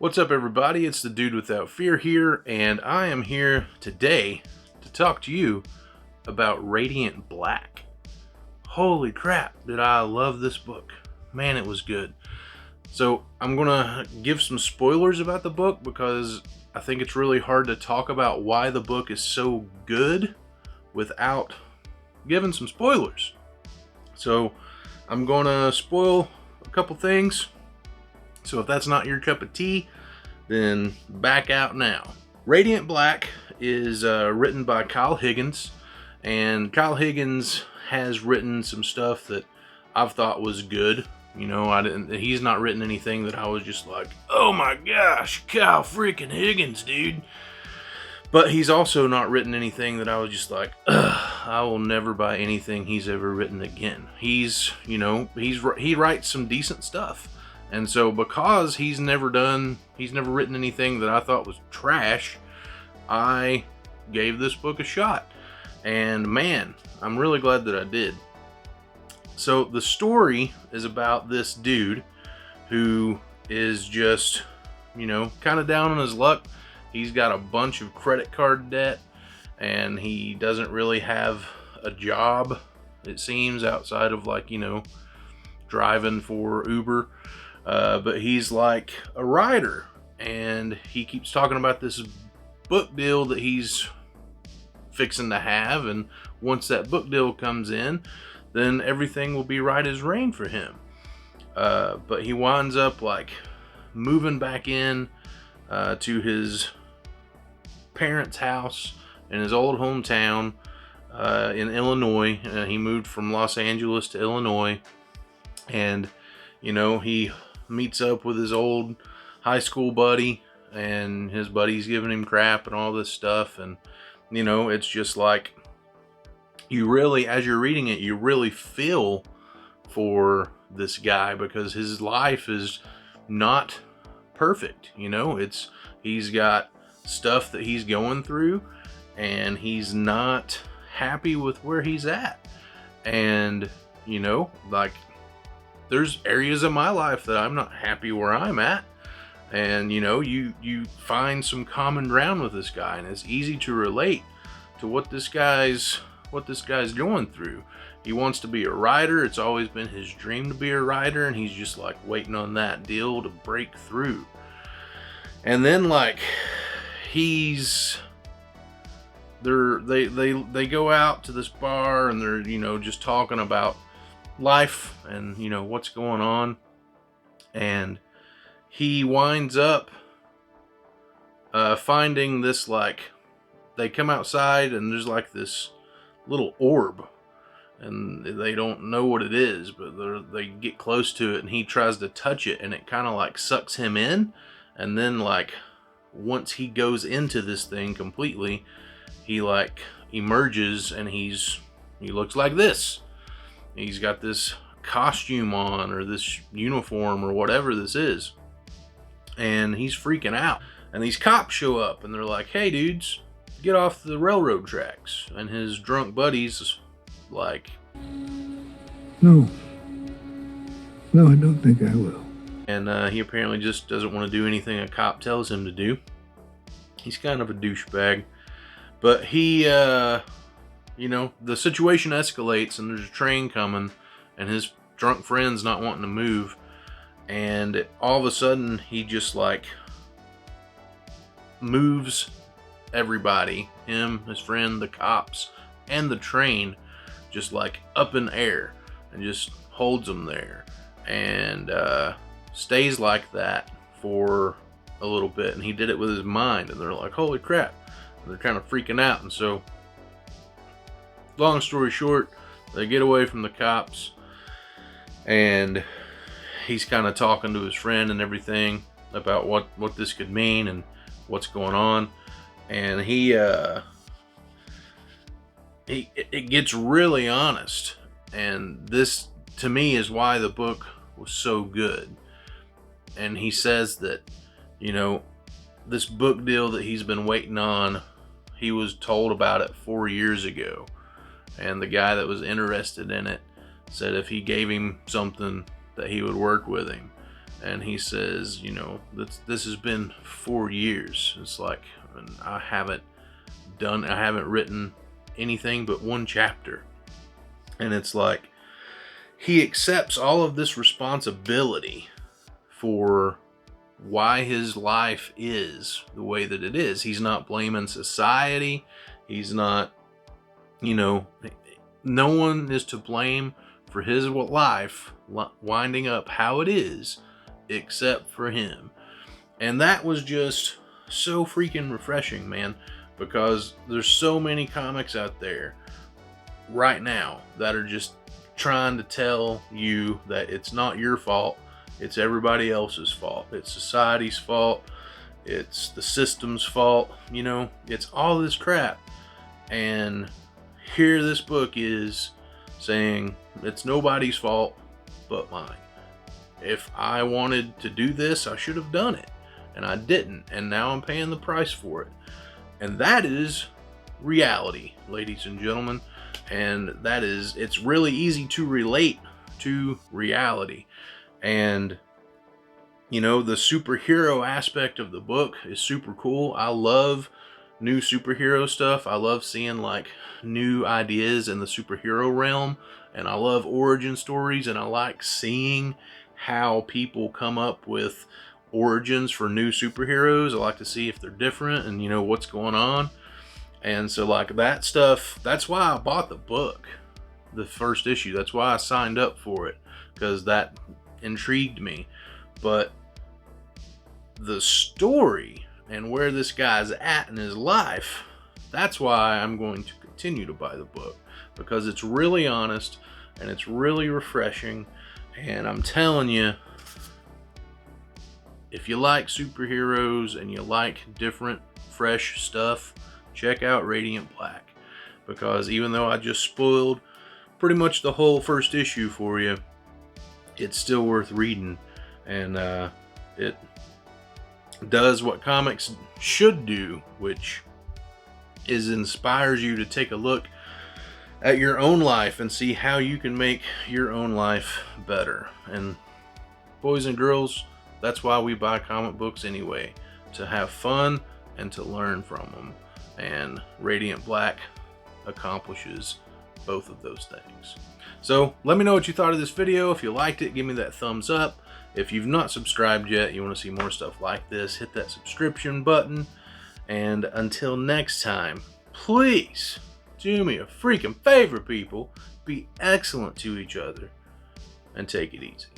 What's up, everybody? It's the Dude Without Fear here, and I am here today to talk to you about Radiant Black. Holy crap, did I love this book. Man, it was good. So I'm gonna give some spoilers about the book because I think it's really hard to talk about why the book is so good without giving some spoilers. So I'm gonna spoil a couple things. So if that's not your cup of tea, then back out now. Radiant Black is written by Kyle Higgins, and Kyle Higgins has written some stuff that I've thought was good. You know, he's not written anything that I was just like, oh my gosh, Kyle freaking Higgins, dude. But he's also not written anything that I was just like, ugh, I will never buy anything he's ever written again. He writes some decent stuff. And so because he's never written anything that I thought was trash, I gave this book a shot. And man, I'm really glad that I did. So the story is about this dude who is just, kind of down on his luck. He's got a bunch of credit card debt and he doesn't really have a job, it seems, outside of driving for Uber. But he's like a writer, and he keeps talking about this book deal that he's fixing to have, and once that book deal comes in, then everything will be right as rain for him. But he winds up moving back in to his parents' house in his old hometown in Illinois. He moved from Los Angeles to Illinois, and he meets up with his old high school buddy, and his buddy's giving him crap and all this stuff. And it's just like, you really, as you're reading it, you really feel for this guy because his life is not perfect. He's got stuff that he's going through, and he's not happy with where he's at. And there's areas of my life that I'm not happy where I'm at. And you find some common ground with this guy, and it's easy to relate to what this guy's going through. He wants to be a writer. It's always been his dream to be a writer, and he's just waiting on that deal to break through. And then they go out to this bar, and they're just talking about life and what's going on, and he winds up finding this, they come outside and there's this little orb, and they don't know what it is, but they get close to it, and he tries to touch it, and it kind of sucks him in. And then once he goes into this thing completely, he emerges, and he looks like this. He's got this costume on, or this uniform, or whatever this is. And he's freaking out. And these cops show up, and they're like, hey dudes, get off the railroad tracks. And his drunk buddies like, No, I don't think I will. And he apparently just doesn't want to do anything a cop tells him to do. He's kind of a douchebag. But he, the situation escalates, and there's a train coming, and his drunk friend's not wanting to move. And all of a sudden, he just moves everybody, him, his friend, the cops, and the train, just up in the air, and just holds them there, and stays like that for a little bit. And he did it with his mind, and they're like, holy crap. And they're kind of freaking out. And so, long story short, they get away from the cops, and he's kind of talking to his friend and everything about what this could mean and what's going on. And it gets really honest. And this, to me, is why the book was so good. And he says that, this book deal that he's been waiting on, he was told about it 4 years ago. And the guy that was interested in it said if he gave him something that he would work with him. and he says, you know, this has been 4 years. It's like, and I haven't written anything but one chapter. And it's like, he accepts all of this responsibility for why his life is the way that it is. He's not blaming society. He's not, you know, no one is to blame for his life winding up how it is except for him. And that was just so freaking refreshing, man, because there's so many comics out there right now that are just trying to tell you that it's not your fault, it's everybody else's fault, it's society's fault, it's the system's fault, you know, it's all this crap. And here this book is saying it's nobody's fault but mine. If I wanted to do this, I should have done it, and I didn't, and now I'm paying the price for it. And that is reality, ladies and gentlemen. And that is, it's really easy to relate to reality. And, you know, the superhero aspect of the book is super cool. I love new superhero stuff. I love seeing like new ideas in the superhero realm, and I love origin stories, and I like seeing how people come up with origins for new superheroes. I like to see if they're different and, you know, what's going on. And so like that stuff, that's why I bought the book, the first issue. That's why I signed up for it, because that intrigued me. But the story and where this guy's at in his life, that's why I'm going to continue to buy the book, because it's really honest and it's really refreshing. And I'm telling you, if you like superheroes and you like different, fresh stuff, check out Radiant Black. Because even though I just spoiled pretty much the whole first issue for you, it's still worth reading. And it does what comics should do, which is inspires you to take a look at your own life and see how you can make your own life better. And boys and girls, that's why we buy comic books anyway, to have fun and to learn from them. And Radiant Black accomplishes both of those things. So let me know what you thought of this video. If you liked it, give me that thumbs up. If you've not subscribed yet, you want to see more stuff like this, hit that subscription button. And until next time, please do me a freaking favor, people. Be excellent to each other and take it easy.